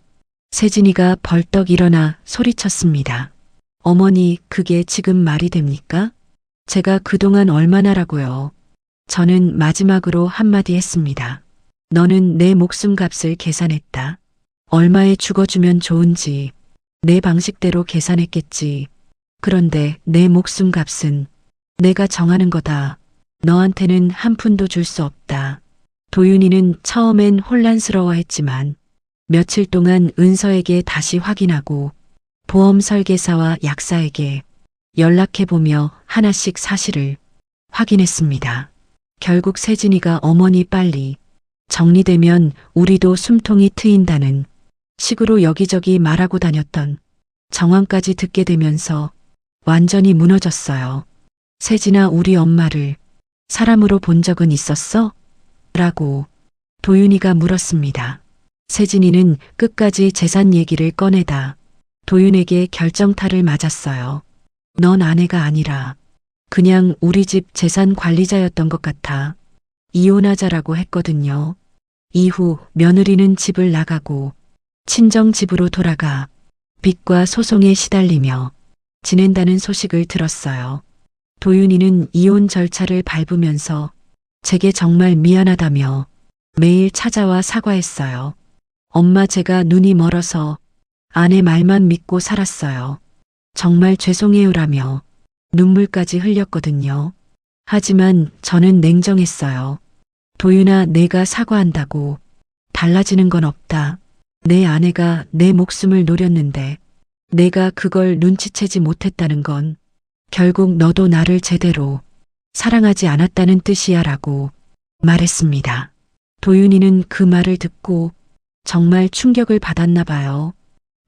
세진이가 벌떡 일어나 소리쳤습니다. 어머니, 그게 지금 말이 됩니까? 제가 그동안 얼마나라고요. 저는 마지막으로 한마디 했습니다. 너는 내 목숨값을 계산했다. 얼마에 죽어주면 좋은지 내 방식대로 계산했겠지. 그런데 내 목숨값은 내가 정하는 거다. 너한테는 한 푼도 줄 수 없다. 도윤이는 처음엔 혼란스러워했지만 며칠 동안 은서에게 다시 확인하고 보험 설계사와 약사에게 연락해보며 하나씩 사실을 확인했습니다. 결국 세진이가 어머니 빨리 정리되면 우리도 숨통이 트인다는 식으로 여기저기 말하고 다녔던 정황까지 듣게 되면서 완전히 무너졌어요. 세진아, 우리 엄마를 사람으로 본 적은 있었어? 라고 도윤이가 물었습니다. 세진이는 끝까지 재산 얘기를 꺼내다 도윤에게 결정타를 맞았어요. 넌 아내가 아니라 그냥 우리 집 재산 관리자였던 것 같아. 이혼하자라고 했거든요. 이후 며느리는 집을 나가고 친정 집으로 돌아가 빚과 소송에 시달리며 지낸다는 소식을 들었어요. 도윤이는 이혼 절차를 밟으면서 제게 정말 미안하다며 매일 찾아와 사과했어요. 엄마, 제가 눈이 멀어서 아내 말만 믿고 살았어요. 정말 죄송해요라며 눈물까지 흘렸거든요. 하지만 저는 냉정했어요. 도윤아, 내가 사과한다고 달라지는 건 없다. 내 아내가 내 목숨을 노렸는데 내가 그걸 눈치채지 못했다는 건 결국 너도 나를 제대로 사랑하지 않았다는 뜻이야 라고 말했습니다. 도윤이는 그 말을 듣고 정말 충격을 받았나 봐요.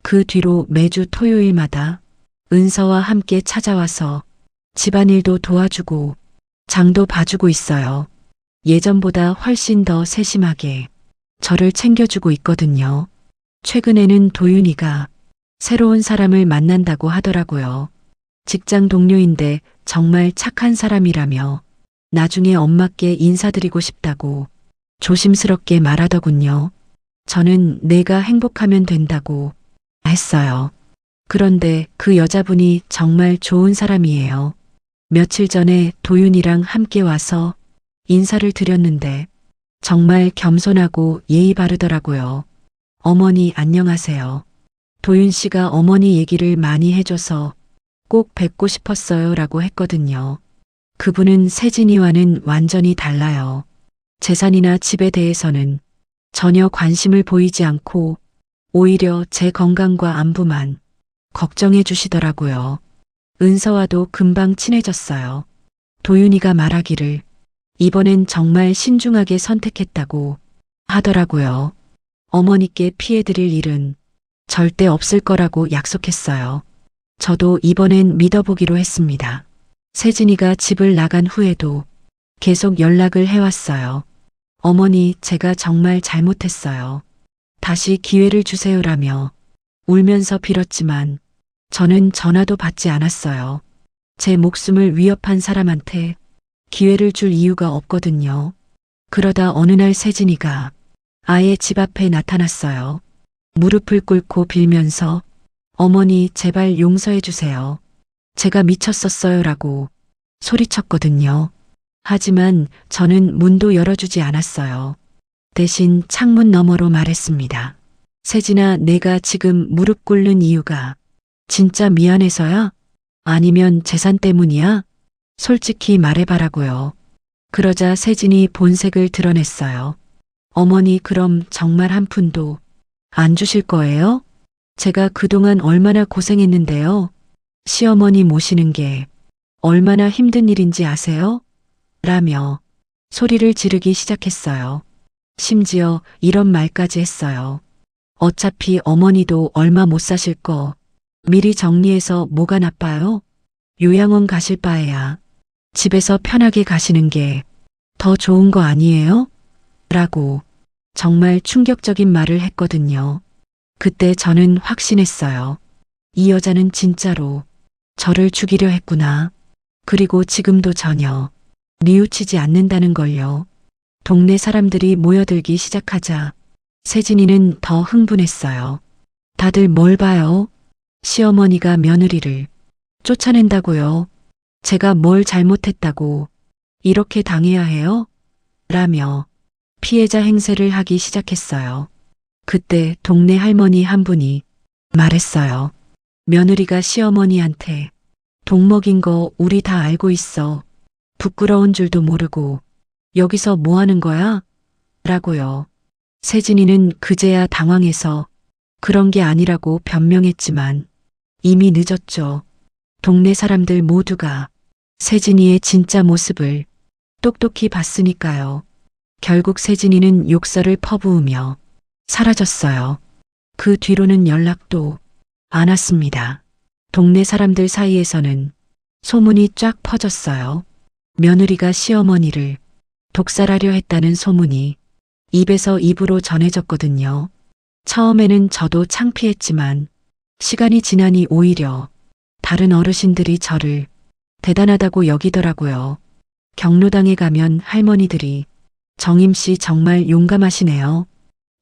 그 뒤로 매주 토요일마다 은서와 함께 찾아와서 집안일도 도와주고 장도 봐주고 있어요. 예전보다 훨씬 더 세심하게 저를 챙겨주고 있거든요. 최근에는 도윤이가 새로운 사람을 만난다고 하더라고요. 직장 동료인데 정말 착한 사람이라며 나중에 엄마께 인사드리고 싶다고 조심스럽게 말하더군요. 저는 내가 행복하면 된다고 했어요. 그런데 그 여자분이 정말 좋은 사람이에요. 며칠 전에 도윤이랑 함께 와서 인사를 드렸는데 정말 겸손하고 예의 바르더라고요. 어머니 안녕하세요. 도윤 씨가 어머니 얘기를 많이 해줘서 꼭 뵙고 싶었어요 라고 했거든요. 그분은 세진이와는 완전히 달라요. 재산이나 집에 대해서는 전혀 관심을 보이지 않고 오히려 제 건강과 안부만 걱정해 주시더라고요. 은서와도 금방 친해졌어요. 도윤이가 말하기를 이번엔 정말 신중하게 선택했다고 하더라고요. 어머니께 피해드릴 일은 절대 없을 거라고 약속했어요. 저도 이번엔 믿어보기로 했습니다. 세진이가 집을 나간 후에도 계속 연락을 해왔어요. 어머니, 제가 정말 잘못했어요. 다시 기회를 주세요라며 울면서 빌었지만 저는 전화도 받지 않았어요. 제 목숨을 위협한 사람한테 기회를 줄 이유가 없거든요. 그러다 어느 날 세진이가 아예 집 앞에 나타났어요. 무릎을 꿇고 빌면서 어머니, 제발 용서해 주세요. 제가 미쳤었어요라고 소리쳤거든요. 하지만 저는 문도 열어주지 않았어요. 대신 창문 너머로 말했습니다. 세진아, 내가 지금 무릎 꿇는 이유가 진짜 미안해서야? 아니면 재산 때문이야? 솔직히 말해봐라고요. 그러자 세진이 본색을 드러냈어요. 어머니, 그럼 정말 한 푼도 안 주실 거예요? 제가 그동안 얼마나 고생했는데요. 시어머니 모시는 게 얼마나 힘든 일인지 아세요? 라며 소리를 지르기 시작했어요. 심지어 이런 말까지 했어요. 어차피 어머니도 얼마 못 사실 거 미리 정리해서 뭐가 나빠요? 요양원 가실 바에야 집에서 편하게 가시는 게 더 좋은 거 아니에요? 라고 정말 충격적인 말을 했거든요. 그때 저는 확신했어요. 이 여자는 진짜로 저를 죽이려 했구나. 그리고 지금도 전혀 뉘우치지 않는다는 걸요. 동네 사람들이 모여들기 시작하자 세진이는 더 흥분했어요. 다들 뭘 봐요? 시어머니가 며느리를 쫓아낸다고요. 제가 뭘 잘못했다고 이렇게 당해야 해요? 라며 피해자 행세를 하기 시작했어요. 그때 동네 할머니 한 분이 말했어요. 며느리가 시어머니한테 독 먹인 거 우리 다 알고 있어. 부끄러운 줄도 모르고 여기서 뭐 하는 거야? 라고요. 세진이는 그제야 당황해서 그런 게 아니라고 변명했지만 이미 늦었죠. 동네 사람들 모두가 세진이의 진짜 모습을 똑똑히 봤으니까요. 결국 세진이는 욕설을 퍼부으며 사라졌어요. 그 뒤로는 연락도 안 왔습니다. 동네 사람들 사이에서는 소문이 쫙 퍼졌어요. 며느리가 시어머니를 독살하려 했다는 소문이 입에서 입으로 전해졌거든요. 처음에는 저도 창피했지만 시간이 지나니 오히려 다른 어르신들이 저를 대단하다고 여기더라고요. 경로당에 가면 할머니들이 정임 씨 정말 용감하시네요.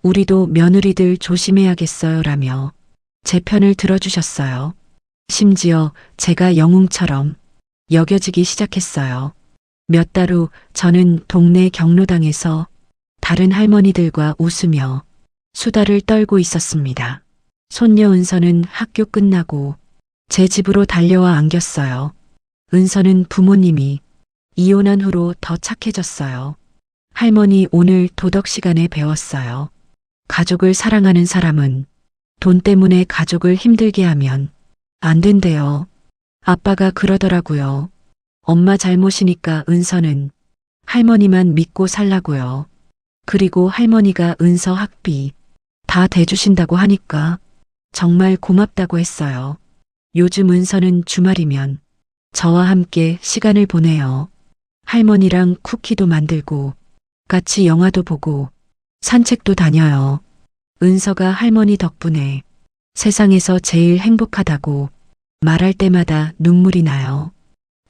우리도 며느리들 조심해야겠어요 라며 제 편을 들어주셨어요. 심지어 제가 영웅처럼 여겨지기 시작했어요. 몇 달 후 저는 동네 경로당에서 다른 할머니들과 웃으며 수다를 떨고 있었습니다. 손녀 은서는 학교 끝나고 제 집으로 달려와 안겼어요. 은서는 부모님이 이혼한 후로 더 착해졌어요. 할머니, 오늘 도덕 시간에 배웠어요. 가족을 사랑하는 사람은 돈 때문에 가족을 힘들게 하면 안 된대요. 아빠가 그러더라고요. 엄마 잘못이니까 은서는 할머니만 믿고 살라고요. 그리고 할머니가 은서 학비 다 대주신다고 하니까 정말 고맙다고 했어요. 요즘 은서는 주말이면 저와 함께 시간을 보내요. 할머니랑 쿠키도 만들고 같이 영화도 보고 산책도 다녀요. 은서가 할머니 덕분에 세상에서 제일 행복하다고 말할 때마다 눈물이 나요.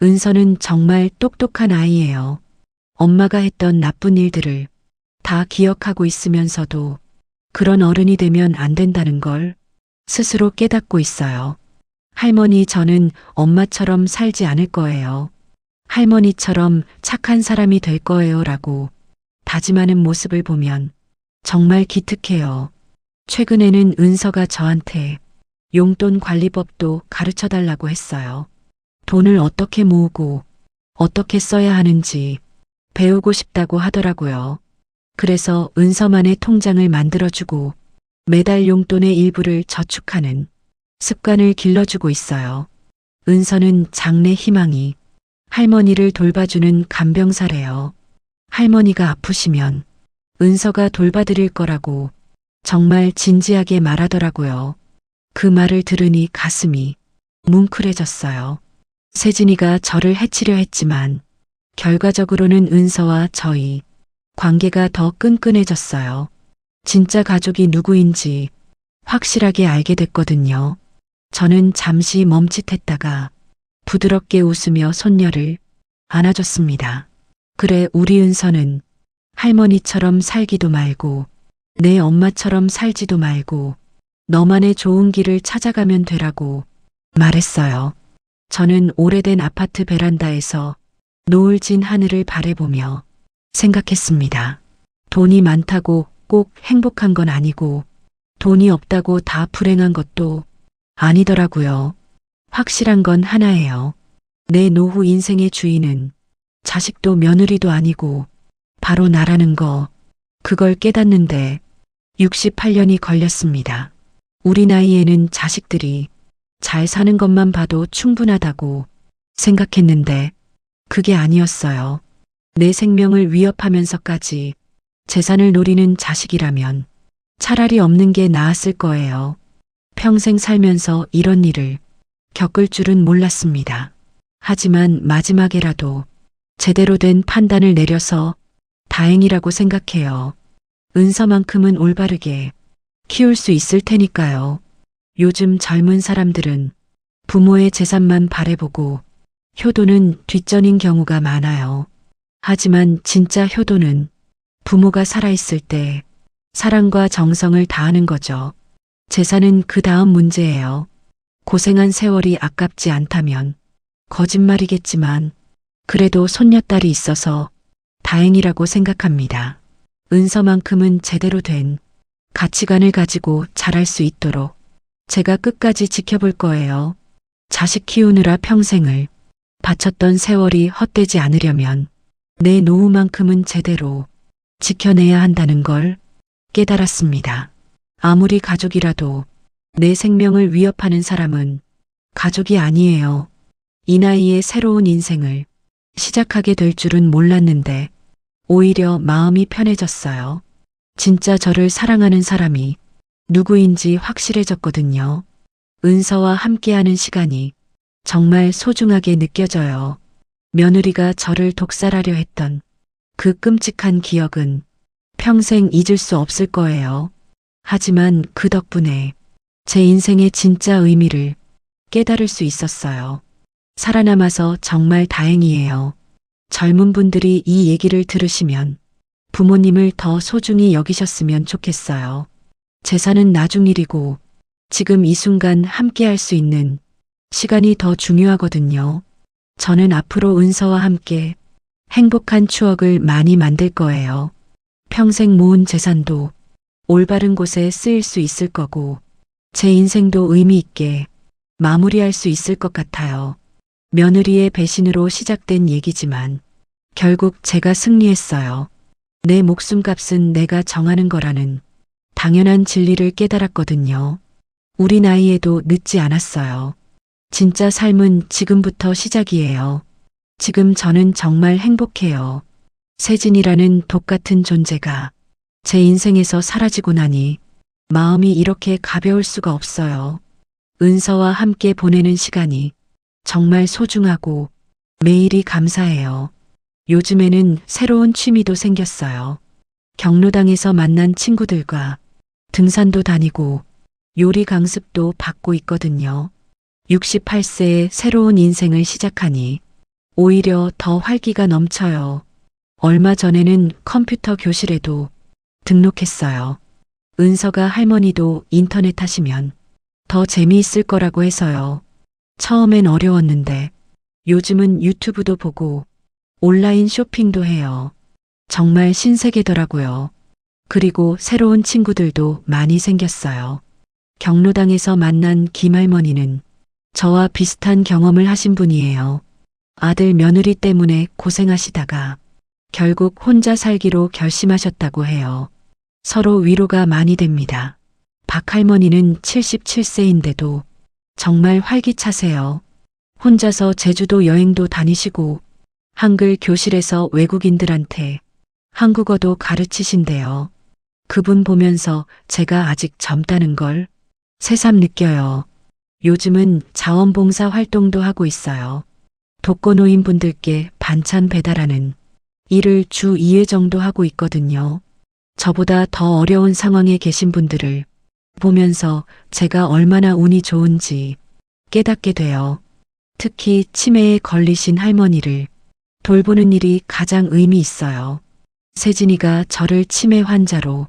은서는 정말 똑똑한 아이예요. 엄마가 했던 나쁜 일들을 다 기억하고 있으면서도 그런 어른이 되면 안 된다는 걸 스스로 깨닫고 있어요. 할머니, 저는 엄마처럼 살지 않을 거예요. 할머니처럼 착한 사람이 될 거예요 라고 다짐하는 모습을 보면 정말 기특해요. 최근에는 은서가 저한테 용돈 관리법도 가르쳐 달라고 했어요. 돈을 어떻게 모으고 어떻게 써야 하는지 배우고 싶다고 하더라고요. 그래서 은서만의 통장을 만들어주고 매달 용돈의 일부를 저축하는 습관을 길러주고 있어요. 은서는 장래 희망이 할머니를 돌봐주는 간병사래요. 할머니가 아프시면 은서가 돌봐드릴 거라고 정말 진지하게 말하더라고요. 그 말을 들으니 가슴이 뭉클해졌어요. 세진이가 저를 해치려 했지만 결과적으로는 은서와 저희 관계가 더 끈끈해졌어요. 진짜 가족이 누구인지 확실하게 알게 됐거든요. 저는 잠시 멈칫했다가 부드럽게 웃으며 손녀를 안아줬습니다. 그래, 우리 은서는 할머니처럼 살기도 말고 내 엄마처럼 살지도 말고 너만의 좋은 길을 찾아가면 되라고 말했어요. 저는 오래된 아파트 베란다에서 노을 진 하늘을 바라보며 생각했습니다. 돈이 많다고 꼭 행복한 건 아니고 돈이 없다고 다 불행한 것도 아니더라고요. 확실한 건 하나예요. 내 노후 인생의 주인은 자식도 며느리도 아니고 바로 나라는 거, 그걸 깨닫는데 68년이 걸렸습니다. 우리 나이에는 자식들이 잘 사는 것만 봐도 충분하다고 생각했는데 그게 아니었어요. 내 생명을 위협하면서까지 재산을 노리는 자식이라면 차라리 없는 게 나았을 거예요. 평생 살면서 이런 일을 겪을 줄은 몰랐습니다. 하지만 마지막에라도 제대로 된 판단을 내려서 다행이라고 생각해요. 은서만큼은 올바르게 키울 수 있을 테니까요. 요즘 젊은 사람들은 부모의 재산만 바라보고 효도는 뒷전인 경우가 많아요. 하지만 진짜 효도는 부모가 살아있을 때 사랑과 정성을 다하는 거죠. 재산은 그 다음 문제예요. 고생한 세월이 아깝지 않다면 거짓말이겠지만 그래도 손녀딸이 있어서 다행이라고 생각합니다. 은서만큼은 제대로 된 가치관을 가지고 자랄 수 있도록 제가 끝까지 지켜볼 거예요. 자식 키우느라 평생을 바쳤던 세월이 헛되지 않으려면 내 노후만큼은 제대로 지켜내야 한다는 걸 깨달았습니다. 아무리 가족이라도 내 생명을 위협하는 사람은 가족이 아니에요. 이 나이에 새로운 인생을 시작하게 될 줄은 몰랐는데 오히려 마음이 편해졌어요. 진짜 저를 사랑하는 사람이 누구인지 확실해졌거든요. 은서와 함께하는 시간이 정말 소중하게 느껴져요. 며느리가 저를 독살하려 했던 그 끔찍한 기억은 평생 잊을 수 없을 거예요. 하지만 그 덕분에 제 인생의 진짜 의미를 깨달을 수 있었어요. 살아남아서 정말 다행이에요. 젊은 분들이 이 얘기를 들으시면 부모님을 더 소중히 여기셨으면 좋겠어요. 재산은 나중 일이고 지금 이 순간 함께 할 수 있는 시간이 더 중요하거든요. 저는 앞으로 은서와 함께 행복한 추억을 많이 만들 거예요. 평생 모은 재산도 올바른 곳에 쓰일 수 있을 거고 제 인생도 의미 있게 마무리할 수 있을 것 같아요. 며느리의 배신으로 시작된 얘기지만 결국 제가 승리했어요. 내 목숨값은 내가 정하는 거라는 당연한 진리를 깨달았거든요. 우리 나이에도 늦지 않았어요. 진짜 삶은 지금부터 시작이에요. 지금 저는 정말 행복해요. 세진이라는 독 같은 존재가 제 인생에서 사라지고 나니 마음이 이렇게 가벼울 수가 없어요. 은서와 함께 보내는 시간이 정말 소중하고 매일이 감사해요. 요즘에는 새로운 취미도 생겼어요. 경로당에서 만난 친구들과 등산도 다니고 요리 강습도 받고 있거든요. 68세에 새로운 인생을 시작하니 오히려 더 활기가 넘쳐요. 얼마 전에는 컴퓨터 교실에도 등록했어요. 은서가 할머니도 인터넷 하시면 더 재미있을 거라고 해서요. 처음엔 어려웠는데 요즘은 유튜브도 보고 온라인 쇼핑도 해요. 정말 신세계더라고요. 그리고 새로운 친구들도 많이 생겼어요. 경로당에서 만난 김할머니는 저와 비슷한 경험을 하신 분이에요. 아들 며느리 때문에 고생하시다가 결국 혼자 살기로 결심하셨다고 해요. 서로 위로가 많이 됩니다. 박 할머니는 77세인데도 정말 활기차세요. 혼자서 제주도 여행도 다니시고 한글 교실에서 외국인들한테 한국어도 가르치신대요. 그분 보면서 제가 아직 젊다는 걸 새삼 느껴요. 요즘은 자원봉사 활동도 하고 있어요. 독거노인 분들께 반찬 배달하는 일을 주 2회 정도 하고 있거든요. 저보다 더 어려운 상황에 계신 분들을 보면서 제가 얼마나 운이 좋은지 깨닫게 돼요. 특히 치매에 걸리신 할머니를 돌보는 일이 가장 의미 있어요. 세진이가 저를 치매 환자로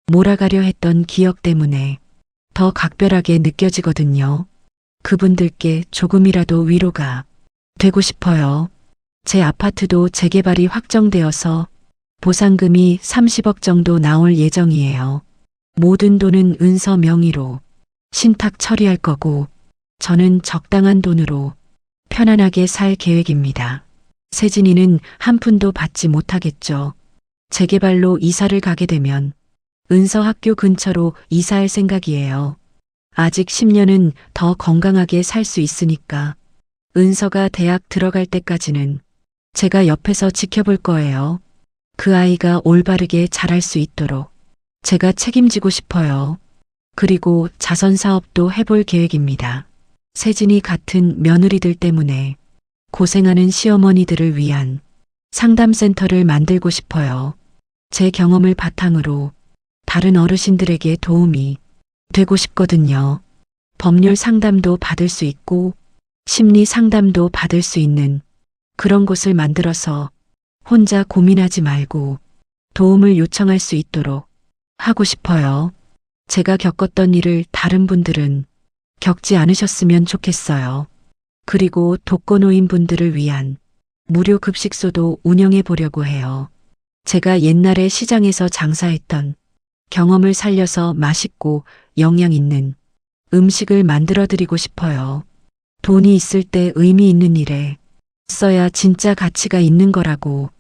몰아가려 했던 기억 때문에 더 각별하게 느껴지거든요. 그분들께 조금이라도 위로가 되고 싶어요. 제 아파트도 재개발이 확정되어서 보상금이 30억 정도 나올 예정이에요. 모든 돈은 은서 명의로 신탁 처리할 거고 저는 적당한 돈으로 편안하게 살 계획입니다. 세진이는 한 푼도 받지 못하겠죠. 재개발로 이사를 가게 되면 은서 학교 근처로 이사할 생각이에요. 아직 10년은 더 건강하게 살 수 있으니까 은서가 대학 들어갈 때까지는 제가 옆에서 지켜볼 거예요. 그 아이가 올바르게 자랄 수 있도록 제가 책임지고 싶어요. 그리고 자선 사업도 해볼 계획입니다. 세진이 같은 며느리들 때문에 고생하는 시어머니들을 위한 상담센터를 만들고 싶어요. 제 경험을 바탕으로 다른 어르신들에게 도움이 되고 싶거든요. 법률 상담도 받을 수 있고 심리 상담도 받을 수 있는 그런 곳을 만들어서 혼자 고민하지 말고 도움을 요청할 수 있도록 하고 싶어요. 제가 겪었던 일을 다른 분들은 겪지 않으셨으면 좋겠어요. 그리고 독거노인 분들을 위한 무료 급식소도 운영해 보려고 해요. 제가 옛날에 시장에서 장사했던 경험을 살려서 맛있고 영양 있는 음식을 만들어 드리고 싶어요. 돈이 있을 때 의미 있는 일에 써야 진짜 가치가 있는 거라고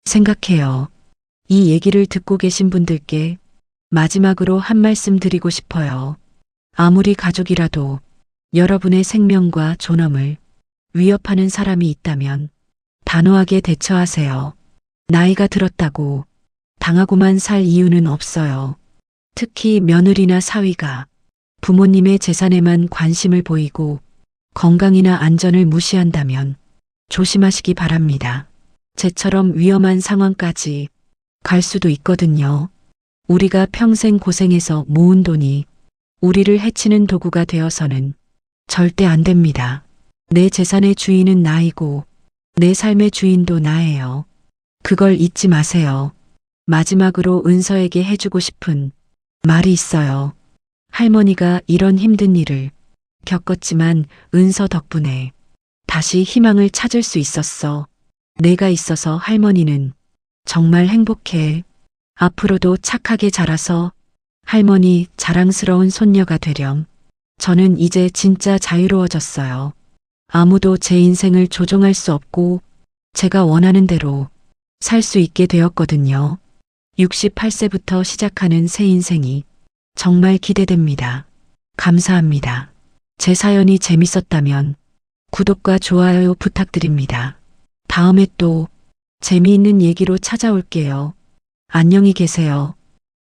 생각해요. 이 얘기를 듣고 계신 분들께 마지막으로 한 말씀 드리고 싶어요. 아무리 가족이라도 여러분의 생명과 존엄을 위협하는 사람이 있다면 단호하게 대처하세요. 나이가 들었다고 당하고만 살 이유는 없어요. 특히 며느리나 사위가 부모님의 재산에만 관심을 보이고 건강이나 안전을 무시한다면 조심하시기 바랍니다. 제처럼 위험한 상황까지 갈 수도 있거든요. 우리가 평생 고생해서 모은 돈이 우리를 해치는 도구가 되어서는 절대 안 됩니다. 내 재산의 주인은 나이고 내 삶의 주인도 나예요. 그걸 잊지 마세요. 마지막으로 은서에게 해주고 싶은 말이 있어요. 할머니가 이런 힘든 일을 겪었지만 은서 덕분에 다시 희망을 찾을 수 있었어. 내가 있어서 할머니는 정말 행복해. 앞으로도 착하게 자라서 할머니 자랑스러운 손녀가 되렴. 저는 이제 진짜 자유로워졌어요. 아무도 제 인생을 조종할 수 없고 제가 원하는 대로 살 수 있게 되었거든요. 68세부터 시작하는 새 인생이 정말 기대됩니다. 감사합니다. 제 사연이 재밌었다면 구독과 좋아요 부탁드립니다. 다음에 또 재미있는 얘기로 찾아올게요. 안녕히 계세요.